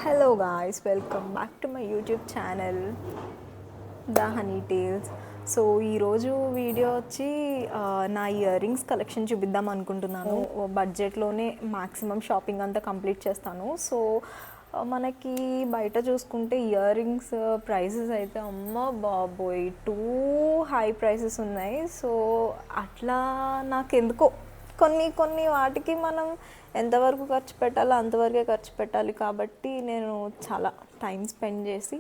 Hello guys, welcome back to my YouTube channel the Honey Tales. So ఈరోజు video వచ్చి నా ear rings collection చూపిద్దాం అనుకుంటున్నాను. బడ్జెట్లోనే మ్యాక్సిమం షాపింగ్ అంతా కంప్లీట్ చేస్తాను. సో మనకి బయట చూసుకుంటే ఇయర్ రింగ్స్ ప్రైసెస్ అయితే అమ్మ బాబోయ్ టూ హై ప్రైసెస్ ఉన్నాయి. సో అట్లా నాకెందుకో కొన్ని కొన్ని వాటికి మనం ఎంతవరకు ఖర్చు పెట్టాలో అంతవరకే ఖర్చు పెట్టాలి. కాబట్టి నేను చాలా టైం స్పెండ్ చేసి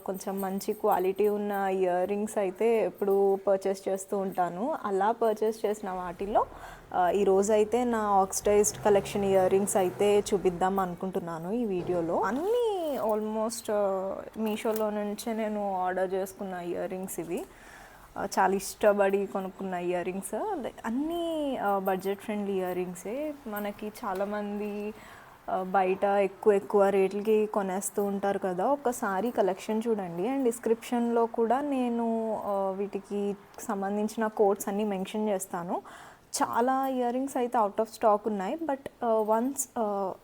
కొంచెం మంచి క్వాలిటీ ఉన్న ఇయర్ రింగ్స్ అయితే ఎప్పుడు పర్చేస్ చేస్తూ ఉంటాను. అలా పర్చేస్ చేసిన వాటిలో ఈరోజు అయితే నా ఆక్సిడైజ్డ్ కలెక్షన్ ఇయర్ రింగ్స్ అయితే చూపిద్దాం అనుకుంటున్నాను ఈ వీడియోలో. అన్నీ ఆల్మోస్ట్ మీషోలో నుంచే నేను ఆర్డర్ చేసుకున్న ఇయర్ రింగ్స్ ఇవి. చాలా ఇష్టపడి కొనుక్కున్న ఇయర్ రింగ్స్ అన్నీ బడ్జెట్ ఫ్రెండ్లీ ఇయర్ రింగ్సే. మనకి చాలామంది బయట ఎక్కువ రేట్లకి కొనేస్తూ ఉంటారు కదా. ఒకసారి కలెక్షన్ చూడండి. అండ్ డిస్క్రిప్షన్లో కూడా నేను వీటికి సంబంధించిన కోడ్స్ అన్నీ మెన్షన్ చేస్తాను. చాలా ఇయర్ రింగ్స్ అయితే అవుట్ ఆఫ్ స్టాక్ ఉన్నాయి. బట్ వన్స్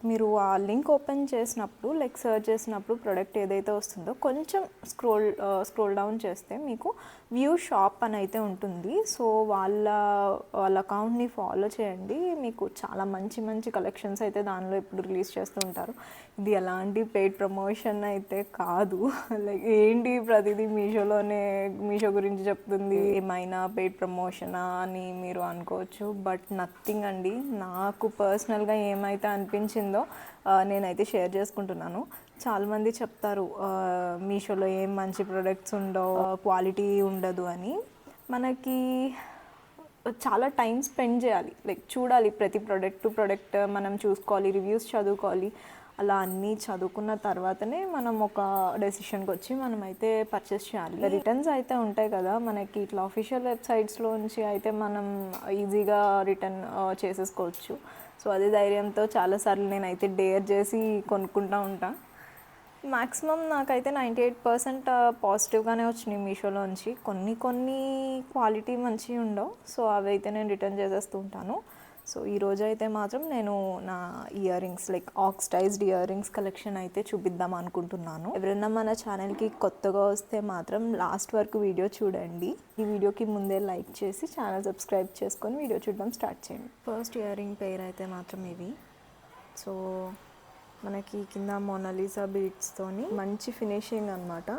మీరు ఆ లింక్ ఓపెన్ చేసినప్పుడు లైక్ సర్చ్ చేసినప్పుడు ప్రోడక్ట్ ఏదైతే వస్తుందో కొంచెం స్క్రోల్ డౌన్ చేస్తే మీకు వ్యూ షాప్ అని అయితే ఉంటుంది. సో వాళ్ళ అకౌంట్ని ఫాలో చేయండి. మీకు చాలా మంచి కలెక్షన్స్ అయితే దానిలో ఇప్పుడు రిలీజ్ చేస్తూ ఉంటారు. ఇది ఎలాంటి పెయిడ్ ప్రమోషన్ అయితే కాదు. లైక్ ఏంటి ప్రతిదీ మీషో గురించి చెప్తుంది, ఏమైనా పెయిడ్ ప్రమోషనా అని మీరు అనుకోవచ్చు. బట్ నథింగ్ అండి. నాకు పర్సనల్గా ఏమైతే అనిపించిందో నేనైతే షేర్ చేసుకుంటున్నాను. చాలామంది చెప్తారు మీషోలో ఏం మంచి ప్రొడక్ట్స్ ఉండవు, క్వాలిటీ ఉండదు అని. మనకి చాలా టైం స్పెండ్ చేయాలి, లైక్ చూడాలి ప్రతి ప్రోడక్ట్ మనం చూసుకోవాలి, రివ్యూస్ చదువుకోవాలి. అలా అన్నీ చదువుకున్న తర్వాతనే మనం ఒక డెసిషన్కి వచ్చి మనం అయితే పర్చేస్ చేయాలి. రిటర్న్స్ అయితే ఉంటాయి కదా మనకి. ఇట్లా అఫీషియల్ వెబ్సైట్స్లోంచి అయితే మనం ఈజీగా రిటర్న్ చేసేసుకోవచ్చు. సో అదే ధైర్యంతో చాలాసార్లు నేనైతే డేర్ చేసి కొనుక్కుంటూ ఉంటాను. మ్యాక్సిమం నాకైతే 98% పాజిటివ్గానే వచ్చినాయి మీషోలోంచి. కొన్ని క్వాలిటీ మంచిగా ఉండవు. సో అవి అయితే నేను రిటర్న్ చేసేస్తూ ఉంటాను. సో ఈరోజు అయితే మాత్రం నేను నా ear rings like oxidised ear rings collection అయితే చూపిద్దాం అనుకుంటున్నాను. ఎవరైనా మన ఛానల్కి కొత్తగా వస్తే మాత్రం లాస్ట్ వరకు వీడియో చూడండి. ఈ వీడియోకి ముందే లైక్ చేసి ఛానల్ సబ్స్క్రైబ్ చేసుకొని వీడియో చూడడం స్టార్ట్ చేయండి. ఫస్ట్ ఇయర్ రింగ్ పెయిర్ అయితే మాత్రం ఇవి. సో మనకి కింద మోనాలిసా బీడ్స్తోని మంచి ఫినిషింగ్ అనమాట.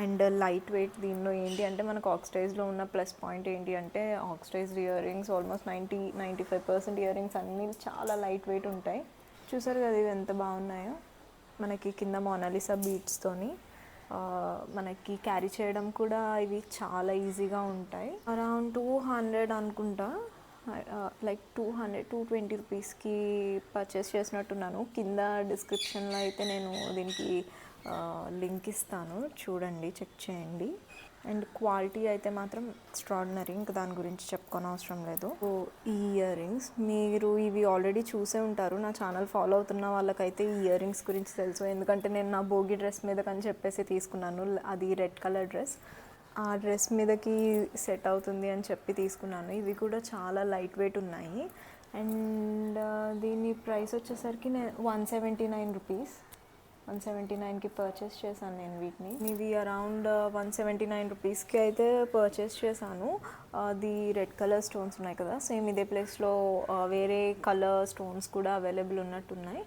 And light weight. దీనిలో ఏంటి అంటే మనకు ఆక్సిడైజ్లో ఉన్న ప్లస్ పాయింట్ ఏంటి అంటే oxidised ear rings almost 95% ear rings అన్నీ చాలా లైట్ వెయిట్ ఉంటాయి. చూసారు కదా ఇవి ఎంత బాగున్నాయో. మనకి కింద మోనాలిసా బీడ్స్తోని మనకి క్యారీ చేయడం కూడా ఇవి చాలా ఈజీగా ఉంటాయి. అరౌండ్ 200 అనుకుంటా, లైక్ 220 రూపీస్కి పర్చేస్ చేసినట్టున్నాను. కింద డిస్క్రిప్షన్లో అయితే నేను దీనికి లింక్ ఇస్తాను, చూడండి, చెక్ చేయండి. అండ్ క్వాలిటీ అయితే మాత్రం ఎక్స్ట్రాడినరీ, ఇంకా దాని గురించి చెప్పుకోని అవసరం లేదు. సో ఈ ఇయర్ రింగ్స్ మీరు ఇవి ఆల్రెడీ చూసే ఉంటారు. నా ఛానల్ ఫాలో అవుతున్న వాళ్ళకైతే ఈ ఇయర్ రింగ్స్ గురించి తెలుసు. ఎందుకంటే నేను నా భోగి డ్రెస్ మీద కని చెప్పేసి తీసుకున్నాను. అది రెడ్ కలర్ డ్రెస్. ఆ డ్రెస్ మీదకి సెట్ అవుతుంది అని చెప్పి తీసుకున్నాను. ఇవి కూడా చాలా లైట్ వెయిట్ ఉన్నాయి. అండ్ దీని ప్రైస్ వచ్చేసరికి నేను 179 రూపీస్, 179కి పర్చేస్ చేశాను నేను వీటిని. ఇవి అరౌండ్ 179 రూపీస్కి అయితే పర్చేస్ చేశాను. అది రెడ్ కలర్ స్టోన్స్ ఉన్నాయి కదా, సేమ్ ఇదే ప్లేస్లో వేరే కలర్ స్టోన్స్ కూడా అవైలబుల్ ఉన్నట్టున్నాయి.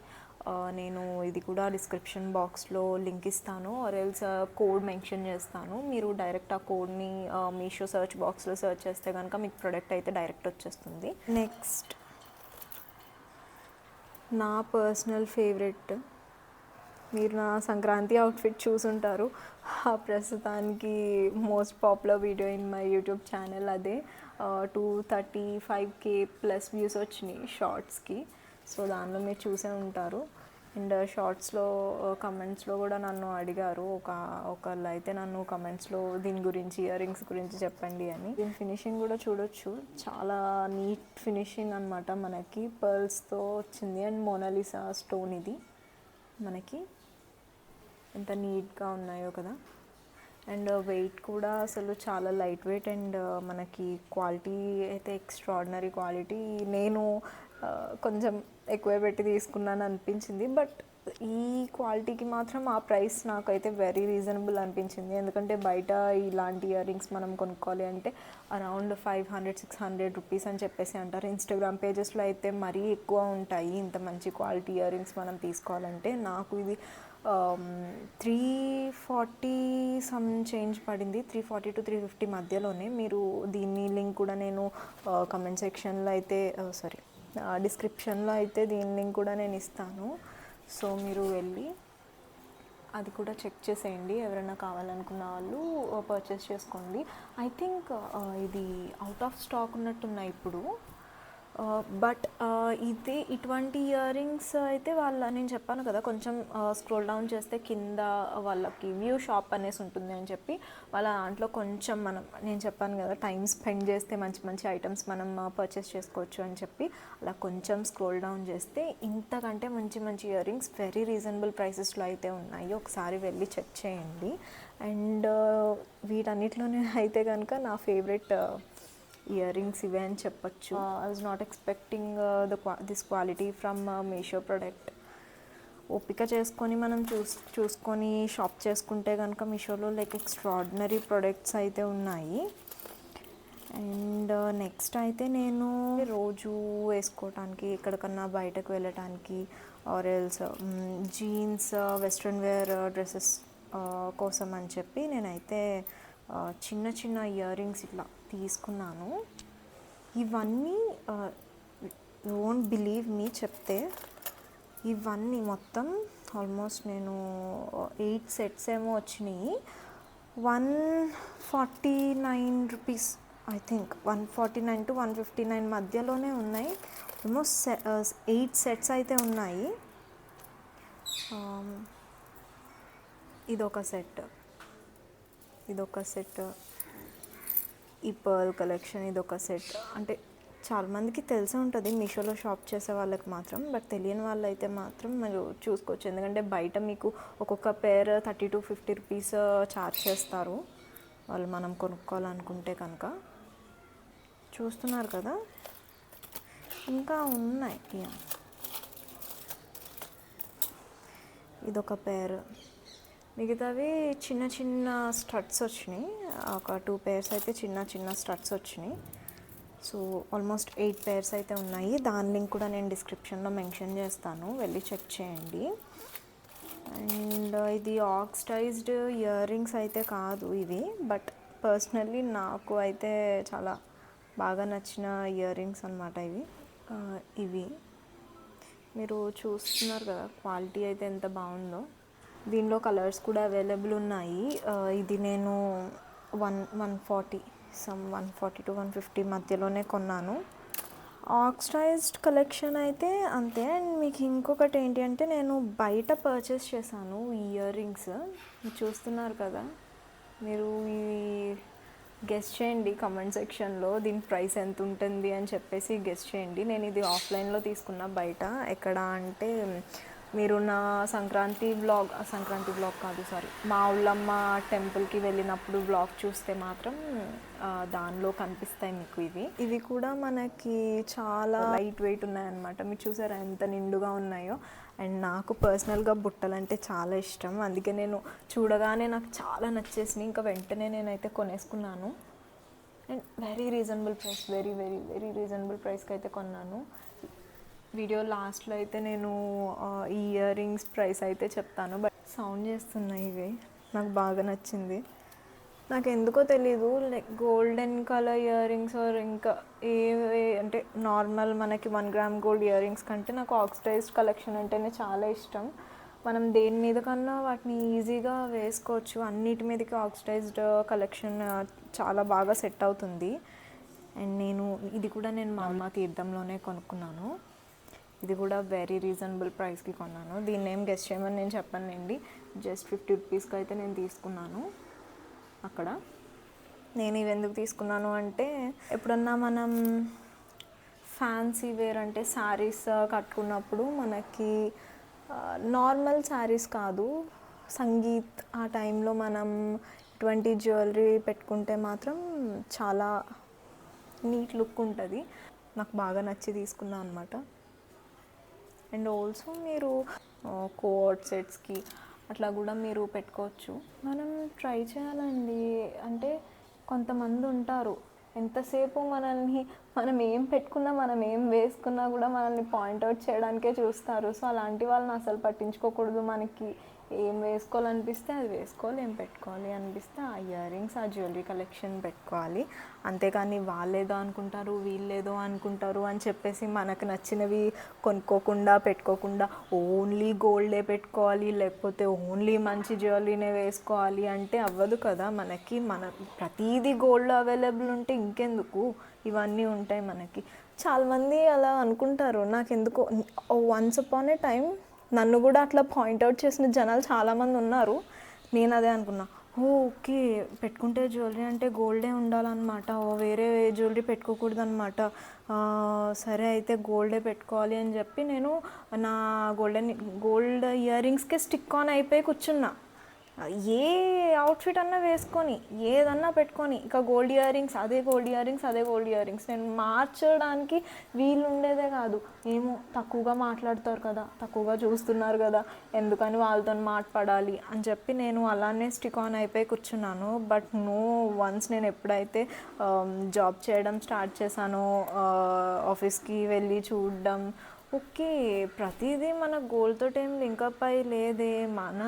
నేను ఇది కూడా డిస్క్రిప్షన్ బాక్స్లో లింక్ ఇస్తాను, ఆర్ ఎల్స్ కోడ్ మెన్షన్ చేస్తాను. మీరు డైరెక్ట్ ఆ కోడ్ని మీషో సర్చ్ బాక్స్లో సర్చ్ చేస్తే కనుక మీకు ప్రోడక్ట్ అయితే డైరెక్ట్ వచ్చేస్తుంది. నెక్స్ట్ నా పర్సనల్ ఫేవరెట్, మీరు నా సంక్రాంతి అవుట్ఫిట్ చూసుంటారు. ప్రస్తుతానికి most popular video in my YouTube channel అదే. 235K ప్లస్ వ్యూస్ వచ్చినాయి షార్ట్స్కి. సో దానిలో మీరు చూసే ఉంటారు. అండ్ షార్ట్స్లో కమెంట్స్లో కూడా నన్ను అడిగారు, ఒకళ్ళు అయితే నన్ను కమెంట్స్లో దీని గురించి ఇయర్ రింగ్స్ గురించి చెప్పండి అని. దీని ఫినిషింగ్ కూడా చూడొచ్చు, చాలా నీట్ ఫినిషింగ్ అనమాట. మనకి పర్ల్స్తో వచ్చింది అండ్ మోనాలిసా స్టోన్. ఇది మనకి ఎంత నీట్గా ఉన్నాయో కదా. అండ్ వెయిట్ కూడా అసలు చాలా లైట్ వెయిట్. అండ్ మనకి క్వాలిటీ అయితే ఎక్స్ట్రాడినరీ క్వాలిటీ. నేను కొంచెం ఎక్కువే పెట్టి తీసుకున్నాను అనిపించింది. బట్ ఈ క్వాలిటీకి మాత్రం ఆ ప్రైస్ నాకైతే వెరీ రీజనబుల్ అనిపించింది. ఎందుకంటే బయట ఇలాంటి ఇయర్ రింగ్స్ మనం కొనుక్కోవాలి అంటే అరౌండ్ 500-600 రూపీస్ అని చెప్పేసి అంటారు. ఇన్స్టాగ్రామ్ పేజెస్లో అయితే మరీ ఎక్కువ ఉంటాయి ఇంత మంచి క్వాలిటీ ఇయర్ రింగ్స్ మనం తీసుకోవాలంటే. నాకు ఇది 340 సమ్ చేంజ్ పడింది, 340 to 350 మధ్యలోనే. మీరు దీన్ని లింక్ కూడా నేను కమెంట్ సెక్షన్లో అయితే డిస్క్రిప్షన్లో అయితే దీని లింక్ కూడా నేను ఇస్తాను. సో మీరు వెళ్ళి అది కూడా చెక్ చేసేయండి. ఎవరైనా కావాలనుకున్న వాళ్ళు పర్చేస్ చేసుకోండి. ఐ థింక్ ఇది అవుట్ ఆఫ్ స్టాక్ ఉన్నట్టున్నాయి ఇప్పుడు. బట్ ఇటువంటి ఇయర్ రింగ్స్ అయితే నేను చెప్పాను కదా, కొంచెం స్క్రోల్ డౌన్ చేస్తే కింద వాళ్ళకి వ్యూ షాప్ అనేసి ఉంటుంది అని చెప్పి, వాళ్ళ దాంట్లో కొంచెం నేను చెప్పాను కదా టైం స్పెండ్ చేస్తే మంచి మంచి ఐటమ్స్ మనం పర్చేస్ చేసుకోవచ్చు అని చెప్పి, అలా కొంచెం స్క్రోల్ డౌన్ చేస్తే ఇంతకంటే మంచి మంచి ఇయర్ రింగ్స్ వెరీ రీజనబుల్ ప్రైసెస్లో అయితే ఉన్నాయి. ఒకసారి వెళ్ళి చెక్ చేయండి. అండ్ వీటన్నిటిలోనే అయితే కనుక నా ఫేవరెట్ ఇయర్ రింగ్స్ ఇవే అని చెప్పచ్చు. I was not expecting this quality from Meesho product. ఓపిక చేసుకొని మనం చూసుకొని షాప్ చేసుకుంటే కనుక మీషోలో ఎక్స్ట్రాడినరీ ప్రొడక్ట్స్ అయితే ఉన్నాయి. అండ్ నెక్స్ట్ అయితే నేను రోజు వేసుకోవటానికి, ఎక్కడికన్నా బయటకు వెళ్ళటానికి, or else jeans, western wear dresses కోసం అని చెప్పి నేనైతే చిన్న చిన్న ఇయర్ రింగ్స్ ఇట్లా తీసుకున్నాను. ఇవన్నీ వోంట్ బిలీవ్ మీ చెప్తే, ఇవన్నీ మొత్తం ఆల్మోస్ట్ నేను 8 సెట్స్ ఏమో వచ్చినాయి. 149 రూపీస్, ఐ థింక్ 149 to 159 మధ్యలోనే ఉన్నాయి. ఆల్మోస్ట్ 8 సెట్స్ అయితే ఉన్నాయి. ఇదొక సెట్, ఈ పర్ల్ కలెక్షన్ ఇదొక సెట్. అంటే చాలామందికి తెలిసే ఉంటుంది మీషోలో షాప్ చేసే వాళ్ళకి మాత్రం, బట్ తెలియని వాళ్ళు అయితే మాత్రం మీరు చూసుకోవచ్చు. ఎందుకంటే బయట మీకు ఒక్కొక్క పేర్ 30 to 50 రూపీస్ ఛార్జ్ చేస్తారు వాళ్ళు, మనం కొనుక్కోవాలనుకుంటే కనుక. చూస్తున్నారు కదా, ఇంకా ఉన్నాయి. ఇదొక పేర్, మిగతావి చిన్న చిన్న స్టడ్స్ వచ్చినాయి. ఒక 2 పేర్స్ అయితే చిన్న చిన్న స్టడ్స్ వచ్చినాయి. సో ఆల్మోస్ట్ 8 పేర్స్ అయితే ఉన్నాయి. దాని లింక్ కూడా నేను డిస్క్రిప్షన్లో మెన్షన్ చేస్తాను, వెళ్ళి చెక్ చేయండి. అండ్ ఇది ఆక్సిడైజ్డ్ ఇయర్ రింగ్స్ అయితే కాదు ఇవి, బట్ పర్సనల్లీ నాకు అయితే చాలా బాగా నచ్చిన ఇయర్ రింగ్స్ అనమాట ఇవి. మీరు చూస్తున్నారు కదా క్వాలిటీ అయితే ఎంత బాగుందో. దీనిలో కలర్స్ కూడా అవైలబుల్ ఉన్నాయి. ఇది నేను 140 to 150 మధ్యలోనే కొన్నాను. ఆక్సిడైజ్డ్ కలెక్షన్ అయితే అంతే. అండ్ మీకు ఇంకొకటి ఏంటి అంటే, నేను బయట పర్చేస్ చేశాను ఈ ఇయర్ రింగ్స్. మీరు చూస్తున్నారు కదా, మీరు ఈ గెస్ చేయండి కమెంట్ సెక్షన్లో దీని ప్రైస్ ఎంత ఉంటుంది అని చెప్పేసి గెస్ చేయండి. నేను ఇది ఆఫ్లైన్లో తీసుకున్నా, బయట ఎక్కడ అంటే మీరు నా సంక్రాంతి బ్లాగ్ కాదు, మా ఊళ్ళమ్మ టెంపుల్కి వెళ్ళినప్పుడు బ్లాగ్ చూస్తే మాత్రం దానిలో కనిపిస్తాయి మీకు ఇవి కూడా మనకి చాలా లైట్ వెయిట్ ఉన్నాయన్నమాట. మీరు చూసారా ఎంత నిండుగా ఉన్నాయో. అండ్ నాకు పర్సనల్గా బుట్టలు అంటే చాలా ఇష్టం, అందుకే నేను చూడగానే నాకు చాలా నచ్చేసినాయి. ఇంకా వెంటనే నేనైతే కొనేసుకున్నాను. And very reasonable price, very very very reasonable ప్రైస్కి అయితే కొన్నాను. వీడియో లాస్ట్లో అయితే నేను ఈ ఇయర్ రింగ్స్ ప్రైస్ అయితే చెప్తాను. బట్ సౌండ్ చేస్తున్నాయి ఇవి, నాకు బాగా నచ్చింది. నాకు ఎందుకో తెలీదు, గోల్డెన్ కలర్ ఇయర్ రింగ్స్ ఇంకా అంటే నార్మల్ మనకి 1 గ్రామ్ గోల్డ్ ఇయర్ రింగ్స్ కంటే నాకు ఆక్సిడైజ్డ్ కలెక్షన్ అంటేనే చాలా ఇష్టం. మనం దేని మీద కన్నా వాటిని ఈజీగా వేసుకోవచ్చు. అన్నిటి మీదకి ఆక్సిడైజ్డ్ కలెక్షన్ చాలా బాగా సెట్ అవుతుంది. అండ్ ఇది కూడా నేను మా అమ్మ తీర్థంలోనే కొనుక్కున్నాను. ఇది కూడా వెరీ రీజనబుల్ ప్రైస్కి కొన్నాను. దీన్ని ఏం గెస్ చేయమని నేను చెప్పానండి, జస్ట్ 50 రూపీస్కి అయితే నేను తీసుకున్నాను. అక్కడ నేను ఇవి ఎందుకు తీసుకున్నాను అంటే, ఎప్పుడన్నా మనం ఫ్యాన్సీ వేర్ అంటే శారీస్ కట్టుకున్నప్పుడు మనకి నార్మల్ శారీస్ కాదు, సంగీత్ ఆ టైంలో మనం ఇటువంటి జ్యువెలరీ పెట్టుకుంటే మాత్రం చాలా నీట్ లుక్ ఉంటుంది. నాకు బాగా నచ్చి తీసుకున్నాను అనమాట. అండ్ ఆల్సో మీరు కోట్ సెట్స్కి అట్లా కూడా మీరు పెట్టుకోవచ్చు. మనం ట్రై చేయాలండి. అంటే కొంతమంది ఉంటారు ఎంతసేపు మనల్ని మనం ఏం పెట్టుకున్నా మనం ఏం వేసుకున్నా కూడా మనల్ని పాయింట్అవుట్ చేయడానికే చూస్తారు. సో అలాంటి వాళ్ళని అసలు పట్టించుకోకూడదు. మనకి ఏం వేసుకోవాలనిపిస్తే అది వేసుకోవాలి, ఏం పెట్టుకోవాలి అనిపిస్తే ఆ ఇయర్ రింగ్స్ ఆ జ్యువెలరీ కలెక్షన్ పెట్టుకోవాలి. అంతేకాని వాళ్ళేదో అనుకుంటారు వీళ్ళేదో అనుకుంటారు అని చెప్పేసి మనకు నచ్చినవి కొనుక్కోకుండా పెట్టుకోకుండా ఓన్లీ గోల్డే పెట్టుకోవాలి లేకపోతే ఓన్లీ మంచి జ్యువెలరీనే వేసుకోవాలి అంటే అవ్వదు కదా. మనకి ప్రతిదీ గోల్డ్ అవైలబుల్ ఉంటే ఇంకెందుకు ఇవన్నీ ఉంటాయి మనకి. చాలామంది అలా అనుకుంటారు. నాకెందుకో వన్స్ అపాన్ ఏ టైం నన్ను కూడా అట్లా పాయింట్అవుట్ చేసిన జనాలు చాలామంది ఉన్నారు. నేను అదే అనుకున్నా, ఓకే పెట్టుకుంటే జ్యువెలరీ అంటే గోల్డే ఉండాలన్నమాట, వేరే జ్యువెలరీ పెట్టుకోకూడదు అనమాట, సరే అయితే గోల్డే పెట్టుకోవాలి అని చెప్పి నేను నా గోల్డ్ ఇయర్ రింగ్స్కే స్టిక్ ఆన్ అయిపోయి కూర్చున్నా. ఏ అవుట్ఫిట్ అన్నా వేసుకొని ఏదన్నా పెట్టుకొని ఇక గోల్డ్ ఇయర్ రింగ్స్ అదే గోల్డ్ ఇయర్ రింగ్స్ అదే గోల్డ్ ఇయర్ రింగ్స్ నేను మార్చడానికి వీలు ఉండేదే కాదు. ఏమో తక్కువగా మాట్లాడతారు కదా, తక్కువగా చూస్తున్నారు కదా, ఎందుకని వాళ్ళతో మాట్లాడాలి అని చెప్పి నేను అలానే స్టిక్ ఆన్ అయిపోయి కూర్చున్నాను. బట్ వన్స్ నేను ఎప్పుడైతే జాబ్ చేయడం స్టార్ట్ చేశానో, ఆఫీస్కి వెళ్ళి చూడడం, ఓకే ప్రతిదీ మన గోల్తో ఏం లింకప్ అయి లేదే, మన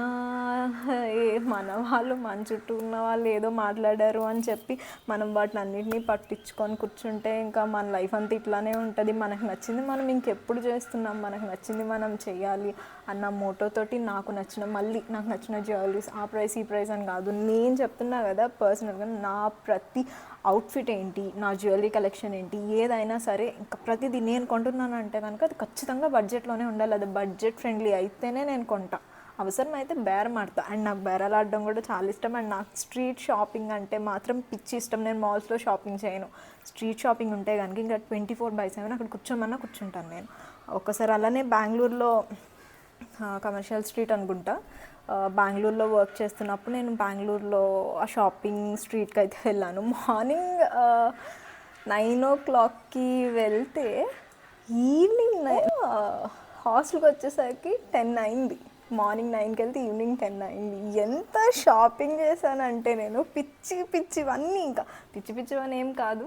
వాళ్ళు మన చుట్టూ ఉన్న వాళ్ళు ఏదో మాట్లాడారు అని చెప్పి మనం వాటిని అన్నింటినీ పట్టించుకొని కూర్చుంటే ఇంకా మన లైఫ్ అంతా ఇట్లానే ఉంటుంది. మనకు నచ్చింది మనం ఇంకెప్పుడు చేస్తున్నాం, మనకు నచ్చింది మనం చెయ్యాలి అన్న మోటోతోటి నాకు నచ్చిన జ్యువెలరీస్ ఆ ప్రైస్ ఈ ప్రైస్ అని కాదు, నేను చెప్తున్నా కదా పర్సనల్గా నా ప్రతి అవుట్ఫిట్ ఏంటి, నా జ్యువెలరీ కలెక్షన్ ఏంటి, ఏదైనా సరే ఇంకా ప్రతిదీ నేను కొంటున్నాను అంటే కనుక అది ఖచ్చితంగా బడ్జెట్లోనే ఉండాలి. అది బడ్జెట్ ఫ్రెండ్లీ అయితేనే నేను కొంటా. అవసరం అయితే బేరం ఆడతా. అండ్ నాకు బేరాలు ఆడడం కూడా చాలా ఇష్టం. అండ్ నాకు స్ట్రీట్ షాపింగ్ అంటే మాత్రం పిచ్చి ఇష్టం. నేను మాల్స్లో షాపింగ్ చేయను. స్ట్రీట్ షాపింగ్ ఉంటే కనుక ఇంకా 24/7 అక్కడ కూర్చోమన్నా కూర్చుంటాను నేను. ఒకసారి అలానే బెంగళూరులో కమర్షియల్ స్ట్రీట్ అనుకుంటా, బెంగళూరులో వర్క్ చేస్తున్నప్పుడు నేను బెంగళూరులో ఆ షాపింగ్ స్ట్రీట్కి అయితే వెళ్ళాను. మార్నింగ్ 9 o'clockకి వెళ్తే ఈవినింగ్ హాస్టల్కి వచ్చేసరికి 10 అయింది. మార్నింగ్ 9కి వెళ్తే ఈవినింగ్ 10 అయింది. ఎంత షాపింగ్ చేశానంటే నేను పిచ్చివన్నీ, ఇంకా పిచ్చివన్నీ ఏం కాదు,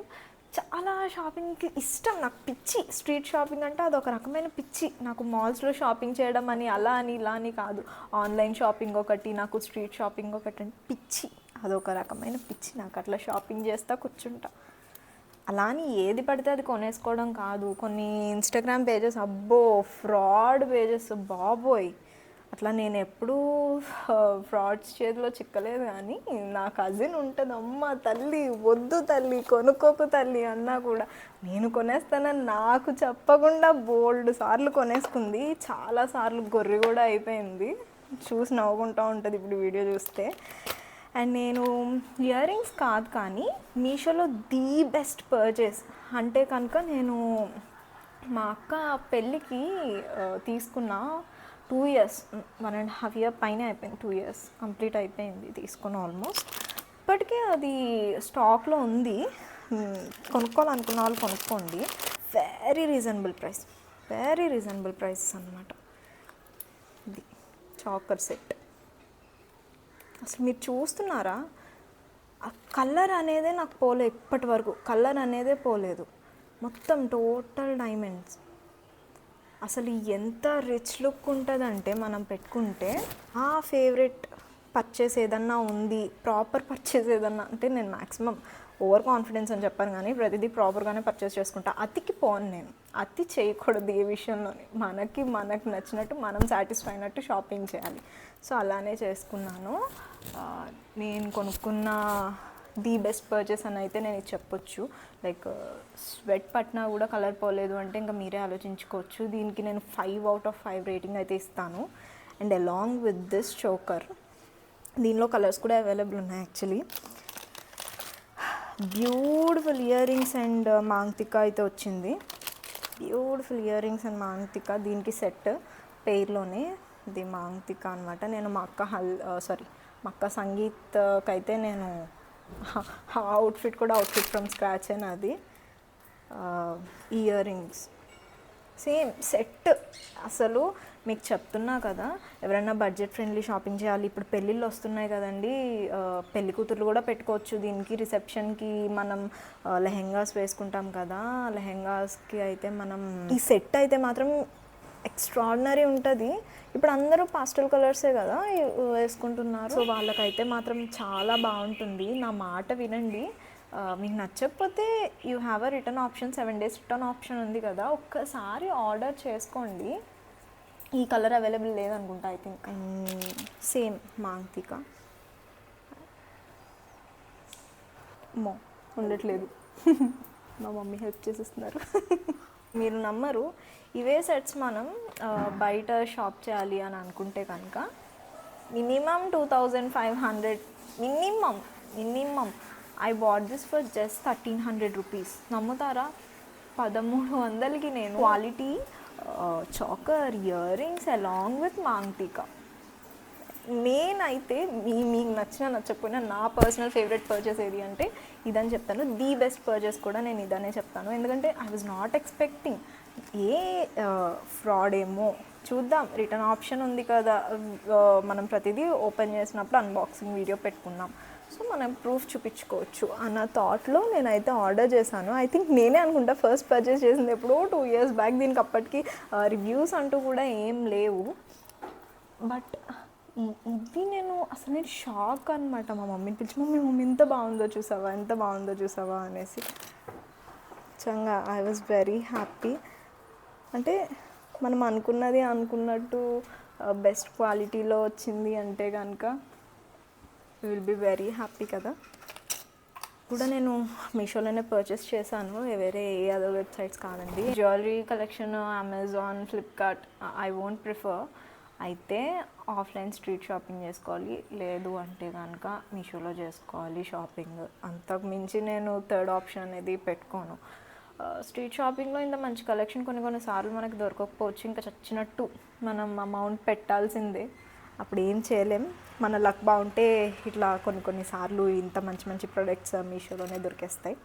చాలా షాపింగ్కి ఇష్టం. నాకు పిచ్చి స్ట్రీట్ షాపింగ్ అంటే అదొక రకమైన పిచ్చి నాకు. మాల్స్లో షాపింగ్ చేయడం అని అలా అని ఇలా అని కాదు, ఆన్లైన్ షాపింగ్ ఒకటి, నాకు స్ట్రీట్ షాపింగ్ ఒకటి అంటే పిచ్చి, అదొక రకమైన పిచ్చి నాకు. అట్లా షాపింగ్ చేస్తా కూర్చుంటా. అలా అని ఏది పడితే అది కొనేసుకోవడం కాదు. కొన్ని ఇన్స్టాగ్రామ్ పేజెస్ అబ్బో ఫ్రాడ్ పేజెస్ బాబోయ్, అట్లా నేను ఎప్పుడూ ఫ్రాడ్స్ చేతిలో చిక్కలేదు. కానీ నా కజిన్ ఉంటుంది, అమ్మ తల్లి వద్దు తల్లి కొనుక్కోకు తల్లి అన్నా కూడా నేను కొనేస్తానని నాకు చెప్పకుండా బోల్డ్ సార్లు కొనేసుకుంది. చాలాసార్లు గొర్రె కూడా అయిపోయింది. చూసి నవ్వుకుంటూ ఉంటుంది ఇప్పుడు వీడియో చూస్తే. అండ్ నేను ఇయర్ రింగ్స్ కాదు కానీ మీషోలో ది బెస్ట్ పర్చేస్ అంటే కనుక నేను మా అక్క పెళ్ళికి తీసుకున్న 2 years 1.5 year పైన అయిపోయింది. 2 years కంప్లీట్ అయిపోయింది తీసుకున్న ఆల్మోస్ట్. ఇప్పటికే అది స్టాక్లో ఉంది, కొనుక్కోవాలనుకున్న వాళ్ళు కొనుక్కోండి. వెరీ రీజనబుల్ ప్రైస్ అనమాట. ఇది చాకర్ సెట్. అసలు మీరు చూస్తున్నారా, ఆ కలర్ అనేదే నాకు పోలేదు ఇప్పటి వరకు, కలర్ అనేదే పోలేదు. మొత్తం టోటల్ డైమండ్స్. అసలు ఎంత రిచ్ లుక్ ఉంటుందంటే మనం పెట్టుకుంటే. ఆ ఫేవరెట్ పర్చేస్ ఏదన్నా ఉంది, ప్రాపర్ పర్చేస్ ఏదన్నా అంటే, నేను మ్యాక్సిమం ఓవర్ కాన్ఫిడెన్స్ అని చెప్పాను కానీ ప్రతిదీ ప్రాపర్గానే పర్చేస్ చేసుకుంటా. అతికి పోను నేను, అతి చేయకూడదు ఏ విషయంలోనే. మనకు నచ్చినట్టు మనం సాటిస్ఫై అయినట్టు షాపింగ్ చేయాలి. సో అలానే చేసుకున్నాను. నేను కొనుక్కున్న ది బెస్ట్ పర్చేస్ అని అయితే నేను ఇది చెప్పొచ్చు. లైక్ స్వెట్ పట్టినా కూడా కలర్ పోలేదు అంటే ఇంకా మీరే ఆలోచించుకోవచ్చు. దీనికి నేను 5 out of 5 రేటింగ్ అయితే ఇస్తాను. And along with this choker, దీనిలో కలర్స్ కూడా అవైలబుల్ ఉన్నాయి actually. Beautiful ear rings and maang tikka అయితే వచ్చింది. Beautiful ear rings and maang tikka, దీనికి సెట్ పేర్లోనే ఇది మాంగ్తికా అనమాట. నేను మా అక్క సంగీత్కి అయితే నేను అవుట్ఫిట్ ఫ్రమ్ స్క్రాచ్ అని అది ఇయర్ రింగ్స్ సేమ్ సెట్. అసలు మీకు చెప్తున్నా కదా, ఎవరైనా బడ్జెట్ ఫ్రెండ్లీ షాపింగ్ చేయాలి, ఇప్పుడు పెళ్ళిళ్ళు వస్తున్నాయి కదండి, పెళ్లి కూతుర్లు కూడా పెట్టుకోవచ్చు దీనికి. రిసెప్షన్కి మనం లెహెంగాస్ వేసుకుంటాం కదా, లెహెంగాస్కి అయితే మనం ఈ సెట్ అయితే మాత్రం ఎక్స్ట్రాడినరీ ఉంటుంది. ఇప్పుడు అందరూ పాస్టల్ కలర్సే కదా వేసుకుంటున్నారు, సో వాళ్ళకైతే మాత్రం చాలా బాగుంటుంది. నా మాట వినండి. మీకు నచ్చకపోతే you have a return option, 7 days return option ఉంది కదా, ఒక్కసారి ఆర్డర్ చేసుకోండి. ఈ కలర్ అవైలబుల్ లేదనుకుంటా ఐ థింక్. సేమ్ మాంతిక ఉండట్లేదు. మా మమ్మీ హెల్ప్ చేసేస్తున్నారు. మీరు నమ్మరు, ఇవే సెట్స్ మనం బయట షాప్ చేయాలి అని అనుకుంటే కనుక minimum 2500 minimum. I bought this for just 1300 rupees. నమ్ముతారా? 1300కి నేను quality choker ear rings along with maang tikka. నేనైతే మీకు నచ్చకపోయినా నా పర్సనల్ ఫేవరెట్ పర్చేస్ ఏది అంటే ఇదని చెప్తాను. ది బెస్ట్ పర్చేస్ కూడా నేను ఇదనే చెప్తాను. ఎందుకంటే I was not expecting fraud ఏమో చూద్దాం, రిటర్న్ ఆప్షన్ ఉంది కదా, మనం ప్రతిదీ ఓపెన్ చేసినప్పుడు అన్బాక్సింగ్ వీడియో పెట్టుకున్నాం, సో మనం ప్రూఫ్ చూపించుకోవచ్చు అన్న థాట్లో నేనైతే ఆర్డర్ చేశాను. ఐ థింక్ నేనే అనుకుంటా ఫస్ట్ పర్చేస్ చేసింది ఎప్పుడో 2 years బ్యాక్. దీనికి అప్పటికి రివ్యూస్ అంటూ కూడా ఏం లేవు. బట్ ఇది నేను షాక్ అనమాట. మా మమ్మీని పిలిచి మమ్మీ ఎంత బాగుందో చూసావా అనేసి. నిజంగా ఐ వాజ్ వెరీ హ్యాపీ. అంటే మనం అనుకున్నట్టు బెస్ట్ క్వాలిటీలో వచ్చింది అంటే కనుక విల్ బి వెరీ హ్యాపీ కదా. కూడా నేను మీషోలోనే పర్చేస్ చేశాను, వేరే ఏ అదర్ వెబ్సైట్స్ కాదండి. Jewellery collection Amazon, Flipkart I won't prefer. అయితే ఆఫ్లైన్ స్ట్రీట్ షాపింగ్ చేసుకోవాలి, లేదు అంటే కనుక మీషోలో చేసుకోవాలి షాపింగ్. అంతకు మించి నేను థర్డ్ ఆప్షన్ అనేది పెట్టుకోను. స్ట్రీట్ షాపింగ్లో ఇంత మంచి కలెక్షన్ కొన్నిసార్లు మనకు దొరకకపోవచ్చు, ఇంకా చచ్చినట్టు మనం అమౌంట్ పెట్టాల్సిందే, అప్పుడు ఏం చేయలేం. మన లక్ బాగుంటే ఇట్లా కొన్నిసార్లు ఇంత మంచి ప్రొడక్ట్స్ మీషోలోనే దొరికేస్తాయి.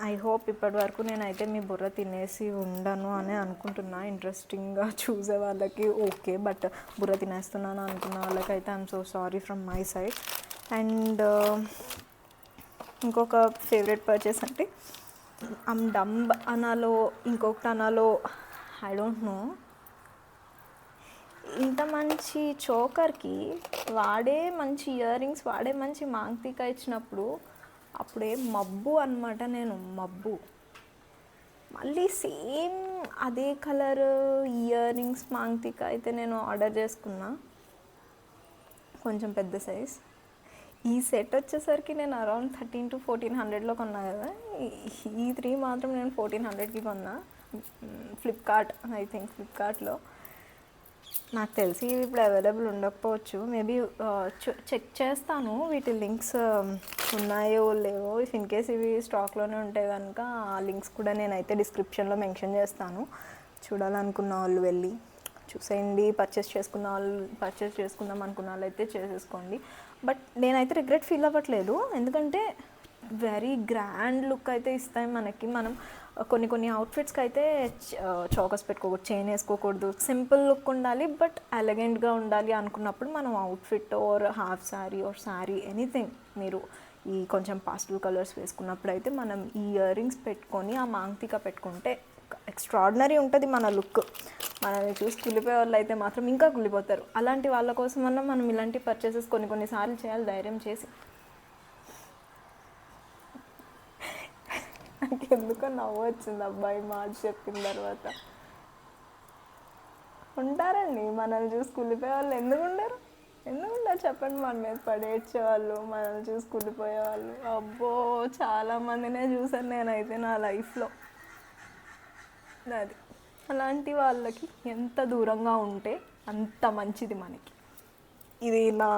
ఐ హోప్ ఇప్పటి వరకు నేనైతే మీ బుర్ర తినేసి ఉండను అని అనుకుంటున్నా. ఇంట్రెస్టింగ్గా చూసే వాళ్ళకి ఓకే, బట్ బుర్ర తినేస్తున్నాను అనుకున్న వాళ్ళకైతే I'm so sorry from my side. And ఇంకొక ఫేవరెట్ పర్చేస్ అంటే డంబ్ అనాలో ఇంకొకటి అనాలో ఐ డోంట్ నో, ఇంత మంచి చోకర్కి వాడే మంచి ఇయర్ రింగ్స్, వాడే మంచి మాంగ్తిక ఇచ్చినప్పుడు అప్పుడే మబ్బు అనమాట. నేను మబ్బు మళ్ళీ సేమ్ అదే కలర్ ఇయర్ రింగ్స్ మాంగ్తిక అయితే నేను ఆర్డర్ చేసుకున్నా, కొంచెం పెద్ద సైజ్. ఈ సెట్ వచ్చేసరికి నేను అరౌండ్ 1300 to 1400లో కొన్నా కదా, ఈ 3 మాత్రం నేను 1400కి కొన్నా. ఫ్లిప్కార్ట్, ఐ థింక్ ఫ్లిప్కార్ట్లో. నాకు తెలిసి ఇప్పుడు అవైలబుల్ ఉండకపోవచ్చు, మేబీ చెక్ చేస్తాను వీటి లింక్స్ ఉన్నాయో లేవో. ఇఫ్ ఇన్ కేస్ ఇవి స్టాక్లోనే ఉంటే కనుక ఆ లింక్స్ కూడా నేనైతే డిస్క్రిప్షన్లో మెన్షన్ చేస్తాను. చూడాలనుకున్న వాళ్ళు వెళ్ళి చూసేయండి. పర్చేస్ చేసుకుందాం అనుకున్న వాళ్ళు అయితే చేసేసుకోండి. బట్ నేనైతే రిగ్రెట్ ఫీల్ అవ్వట్లేదు, ఎందుకంటే వెరీ గ్రాండ్ లుక్ అయితే ఇస్తాయి మనకి. మనం కొన్ని అవుట్ఫిట్స్కి అయితే చోకస్ పెట్టుకోకూడదు, చైన్ వేసుకోకూడదు, సింపుల్ లుక్ ఉండాలి బట్ ఎలిగెంట్గా ఉండాలి అనుకున్నప్పుడు మనం outfit or half sari or sari anything మీరు ఈ కొంచెం పాస్టల్ కలర్స్ వేసుకున్నప్పుడు అయితే మనం ఈ ఇయర్ రింగ్స్ పెట్టుకొని ఆ మాంగ్తిక పెట్టుకుంటే ఎక్స్ట్రాడినరీ ఉంటుంది మన లుక్. మనల్ని చూసి కుళ్ళిపోయే వాళ్ళు అయితే మాత్రం ఇంకా కుళ్ళిపోతారు. అలాంటి వాళ్ళ కోసం మనం ఇలాంటి పర్చేసెస్ కొన్నిసార్లు చేయాలి, ధైర్యం చేసి. నాకు ఎందుకో నవ్వు వచ్చింది అబ్బాయి మాట చెప్పిన తర్వాత. ఉంటారండి మనల్ని చూసి కుళ్ళిపోయే వాళ్ళు, ఎందుకు ఉండరు చెప్పండి. మన మీద పడేడ్చేవాళ్ళు, మనల్ని చూసి కుళ్ళిపోయేవాళ్ళు అబ్బో చాలామందినే చూసాను నేనైతే నా లైఫ్లో. అది అలాంటి వాళ్ళకి ఎంత దూరంగా ఉంటే అంత మంచిది మనకి. ఇది నా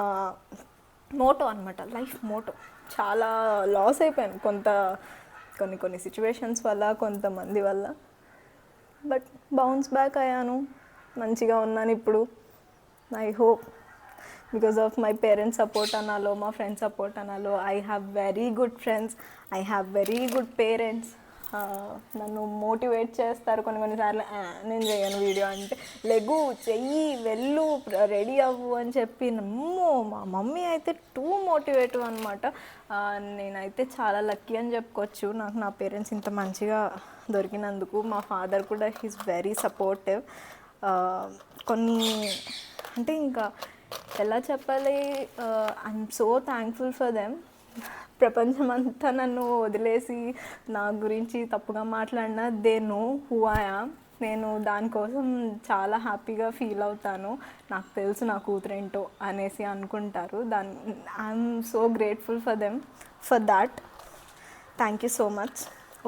మోటో అనమాట, లైఫ్ మోటో. చాలా లాస్ అయిపోయాను కొన్ని సిచ్యువేషన్స్ వల్ల, కొంతమంది వల్ల, బట్ బౌన్స్ బ్యాక్ అయ్యాను, మంచిగా ఉన్నాను ఇప్పుడు. I hope because of my parents support అనాలో, మా ఫ్రెండ్స్ సపోర్ట్ అనాలో. I have very good friends, I have very good parents. నన్ను మోటివేట్ చేస్తారు కొన్నిసార్లు. నేను చేయను వీడియో అంటే, లెగు చెయ్యి వెళ్ళు రెడీ అవ్వు అని చెప్పి. నమ్మో మా మమ్మీ అయితే టూ మోటివేటివ్ అనమాట. నేనైతే చాలా లక్కీ అని చెప్పుకోవచ్చు, నాకు నా పేరెంట్స్ ఇంత మంచిగా దొరికినందుకు. మా ఫాదర్ కూడా హీస్ వెరీ సపోర్టివ్. కొన్ని అంటే ఇంకా ఎలా చెప్పాలి, I'm so thankful for them. ప్రపంచం అంతా నన్ను వదిలేసి నా గురించి తప్పుగా మాట్లాడినా they know who I am. నేను దానికోసం చాలా హ్యాపీగా ఫీల్ అవుతాను. నాకు తెలుసు నా కూతురేంటో అనేసి అనుకుంటారు. I'm so grateful for them for that. Thank you so much.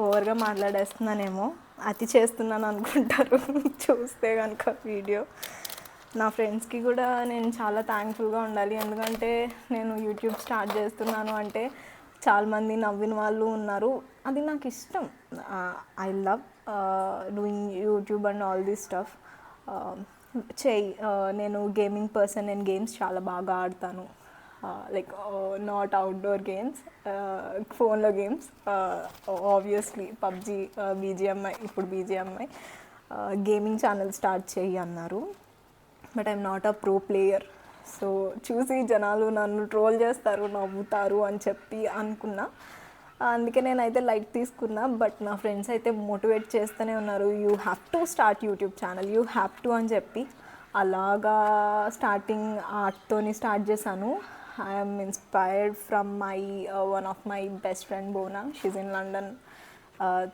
ఓవర్గా మాట్లాడేస్తున్నానేమో, అతి చేస్తున్నాను అనుకుంటారు చూస్తే కనుక వీడియో. నా ఫ్రెండ్స్కి కూడా నేను చాలా థ్యాంక్ఫుల్గా ఉండాలి, ఎందుకంటే నేను యూట్యూబ్ స్టార్ట్ చేస్తున్నాను అంటే చాలామంది నవ్విన వాళ్ళు ఉన్నారు. అది నాకు ఇష్టం. I love doing YouTube and all this stuff. నేను గేమింగ్ పర్సన్. నేను గేమ్స్ చాలా బాగా ఆడతాను. లైక్ నాట్ అవుట్డోర్ గేమ్స్, ఫోన్లో గేమ్స్. Obviously PUBG, BGMI. ఇప్పుడు బీజిఎంఐ గేమింగ్ ఛానల్ స్టార్ట్ చేయి అన్నారు, but I'm not a pro player. So చూసి జనాలు నన్ను ట్రోల్ చేస్తారు, నవ్వుతారు అని చెప్పి అనుకున్నా. అందుకే నేనైతే లైట్ తీసుకున్నా. బట్ నా ఫ్రెండ్స్ అయితే మోటివేట్ చేస్తూనే ఉన్నారు, you have to start YouTube channel, you have to అని చెప్పి. అలాగా స్టార్టింగ్ ఆర్ట్తోని స్టార్ట్ చేశాను. I'm inspired from one of my best friend Bona. She's in London.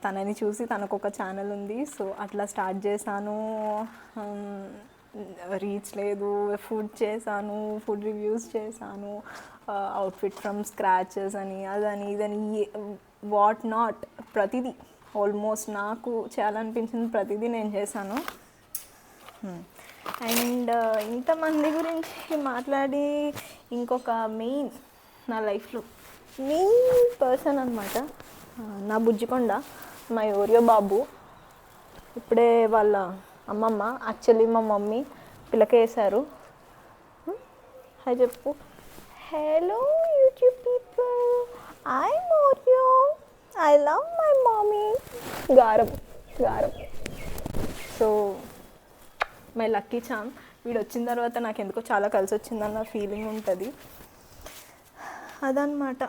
తనని చూసి తనకు ఒక ఛానల్ ఉంది. సో అట్లా స్టార్ట్ చేశాను. రీచ్ లేదు. ఫుడ్ చేశాను, ఫుడ్ రివ్యూస్ చేశాను, అవుట్ఫిట్ ఫ్రమ్ స్క్రాచెస్ అని అదని ఇదని వాట్ నాట్, ప్రతిదీ ఆల్మోస్ట్ నాకు చేయాలనిపించింది ప్రతిదీ నేను చేశాను. అండ్ ఇంతమంది గురించి మాట్లాడి ఇంకొక మెయిన్ నా లైఫ్లో మెయిన్ పర్సన్ అనమాట నా బుజ్జికొండ, మా ఓరియో బాబు. ఇప్పుడే వాళ్ళ అమ్మమ్మ, యాక్చువల్లీ మా మమ్మీ పిల్లకేసారు. హాయ్ చెప్పు. Hello YouTube people, I'm Oreo, I love my mummy. గారం గారం. So my lucky charm. వీడు వచ్చిన తర్వాత నాకు ఎందుకో చాలా కలిసి వచ్చిందన్న ఫీలింగ్ ఉంటుంది. అదనమాట.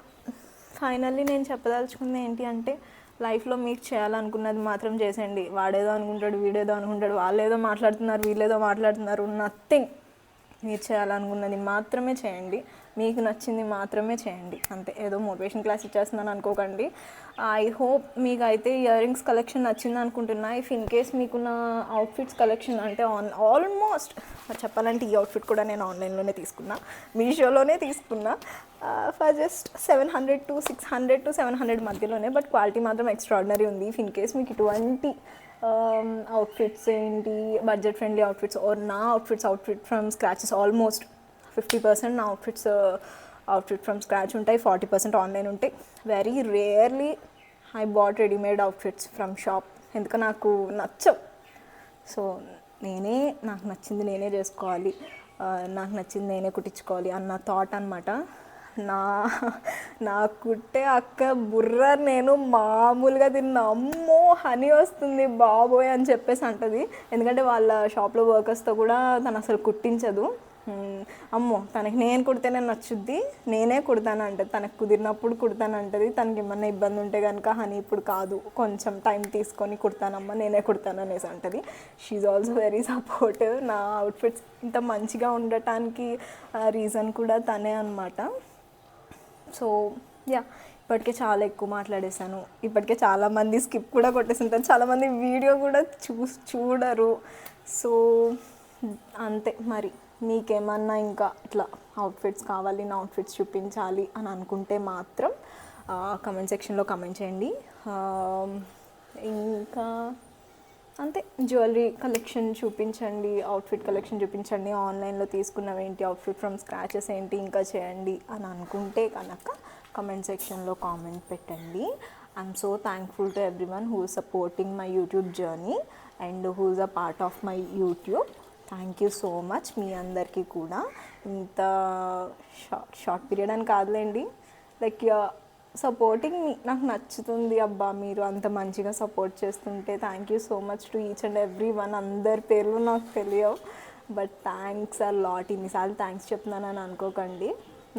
ఫైనల్లీ నేను చెప్పదలుచుకుంది ఏంటి అంటే, లైఫ్లో మీకు చేయాలనుకున్నది మాత్రం చేసేయండి. వాడేదో అనుకుంటాడు, వీడేదో అనుకుంటాడు, వాళ్ళు ఏదో మాట్లాడుతున్నారు, వీళ్ళేదో మాట్లాడుతున్నారు, నథింగ్. మీరు చేయాలనుకున్నది మాత్రమే చేయండి, మీకు నచ్చింది మాత్రమే చేయండి, అంతే. ఏదో మోటివేషన్ క్లాస్ ఇచ్చేస్తున్నాను అనుకోకండి. ఐ హోప్ మీకు అయితే ఇయర్ రింగ్స్ కలెక్షన్ నచ్చింది అనుకుంటున్నా. ఇఫ్ ఇన్ కేస్ మీకున్న అవుట్ఫిట్స్ కలెక్షన్ అంటే ఆల్మోస్ట్ చెప్పాలంటే ఈ అవుట్ఫిట్ కూడా నేను ఆన్లైన్లోనే తీసుకున్నా, మీషోలోనే తీసుకున్నా. ఫర్ జస్ట్ 700 to 600 to 700 మధ్యలోనే, బట్ క్వాలిటీ మాత్రం ఎక్స్ట్రాడినరీ ఉంది. ఇఫ్ ఇన్ కేస్ మీకు ఇటువంటి అవుట్ఫిట్స్ ఏంటి బడ్జెట్ ఫ్రెండ్లీ అవుట్ఫిట్స్ ఆర్ నా అవుట్ఫిట్ ఫ్రమ్ స్క్రాచెస్, ఆల్మోస్ట్ 50% నా అవుట్ఫిట్ ఫ్రమ్ స్క్రాచ్ ఉంటాయి, 40% ఆన్లైన్ ఉంటాయి. Very rarely I bought readymade outfits from shop, ఎందుకంటే నాకు నచ్చవు. సో నాకు నచ్చింది నేనే చేసుకోవాలి, నాకు నచ్చింది నేనే కుట్టించుకోవాలి అన్న థాట్ అనమాట. నా కుట్టే అక్క బుర్ర నేను మామూలుగా తిన్న, అమ్మో హనీ వస్తుంది బాబోయ్ అని చెప్పేసి అంటది. ఎందుకంటే వాళ్ళ షాప్లో వర్కర్స్తో కూడా తను అసలు కుట్టించదు. అమ్మో తనకి నేను కుడితేనే నచ్చుద్ది, నేనే కుడతాను అంటది, తనకు కుదిరినప్పుడు కుడతాను అంటది. తనకి ఏమన్నా ఇబ్బంది ఉంటే కనుక హనీ ఇప్పుడు కాదు, కొంచెం టైం తీసుకొని కుడతానమ్మా, నేనే కుడతాను అనేసి అంటది. She also very supportive. నా అవుట్ఫిట్స్ ఇంత మంచిగా ఉండటానికి రీజన్ కూడా తనే అనమాట. సో యా, ఇప్పటికే చాలా ఎక్కువ మాట్లాడేశాను. ఇప్పటికే చాలామంది స్కిప్ కూడా కొట్టేసింటారు, చాలామంది వీడియో కూడా చూడరు. సో అంతే. మరి మీకేమన్నా ఇంకా ఇట్లా అవుట్ఫిట్స్ కావాలి, నా అవుట్ఫిట్స్ చూపించాలి అని అనుకుంటే మాత్రం కమెంట్ సెక్షన్లో కమెంట్ చేయండి. ఇంకా అంతే. జ్యువెలరీ కలెక్షన్ చూపించండి, అవుట్ఫిట్ కలెక్షన్ చూపించండి, ఆన్లైన్లో తీసుకున్నవి ఏంటి, అవుట్ఫిట్ ఫ్రమ్ స్క్రాచెస్ ఏంటి ఇంకా చేయండి అని అనుకుంటే కనుక కమెంట్ సెక్షన్లో కామెంట్ పెట్టండి. I'm so thankful to everyone who is supporting my YouTube journey and who is a part of my YouTube. Thank you so much. మీ అందరికీ కూడా ఇంత షార్ట్ పీరియడ్ అని కాదులేండి, లైక్ సపోర్టింగ్ మీ. నాకు నచ్చుతుంది అబ్బా మీరు అంత మంచిగా సపోర్ట్ చేస్తుంటే. Thank you so much to each and every one. అందరి పేర్లు నాకు తెలియవు, బట్ థ్యాంక్స్ ఆ లాట్. ఇన్నిసార్లు థ్యాంక్స్ చెప్తున్నానని అనుకోకండి.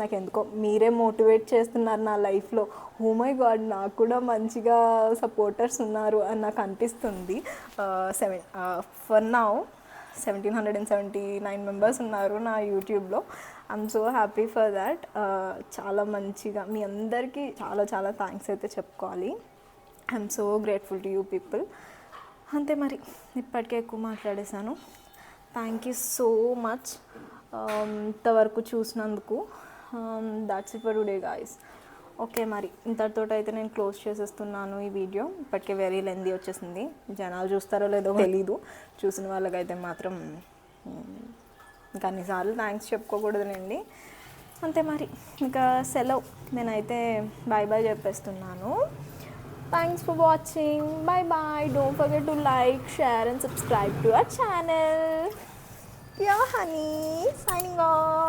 నాకు ఎందుకో మీరే మోటివేట్ చేస్తున్నారు నా లైఫ్లో. ఓ మై గాడ్, నాకు కూడా మంచిగా సపోర్టర్స్ ఉన్నారు అని నాకు అనిపిస్తుంది. ఫర్ నౌ 1779 మెంబర్స్ ఉన్నారు నా యూట్యూబ్లో. I'm so happy for that. చాలా మంచిగా మీ అందరికీ చాలా చాలా థ్యాంక్స్ అయితే చెప్పుకోవాలి. I'm so grateful to you people. అంతే మరి, ఇప్పటికే ఎక్కువ మాట్లాడేశాను. థ్యాంక్ యూ సో మచ్ ఇంతవరకు చూసినందుకు. That's it for today guys. Okay, మరి ఇంతటితో అయితే నేను క్లోజ్ చేసేస్తున్నాను ఈ వీడియో. ఇప్పటికే వెరీ లెందీ వచ్చేసింది. జనాలు చూస్తారో లేదో తెలీదు. చూసిన వాళ్ళకైతే మాత్రం ఇంకా అన్నిసార్లు థ్యాంక్స్ చెప్పుకోకూడదునండి. అంతే మరి, ఇంకా సెలవు. నేనైతే బాయ్ బాయ్ చెప్పేస్తున్నాను. Thanks for watching. Bye bye. Don't forget to like, share and subscribe to our channel. Yeah Honey, signing of.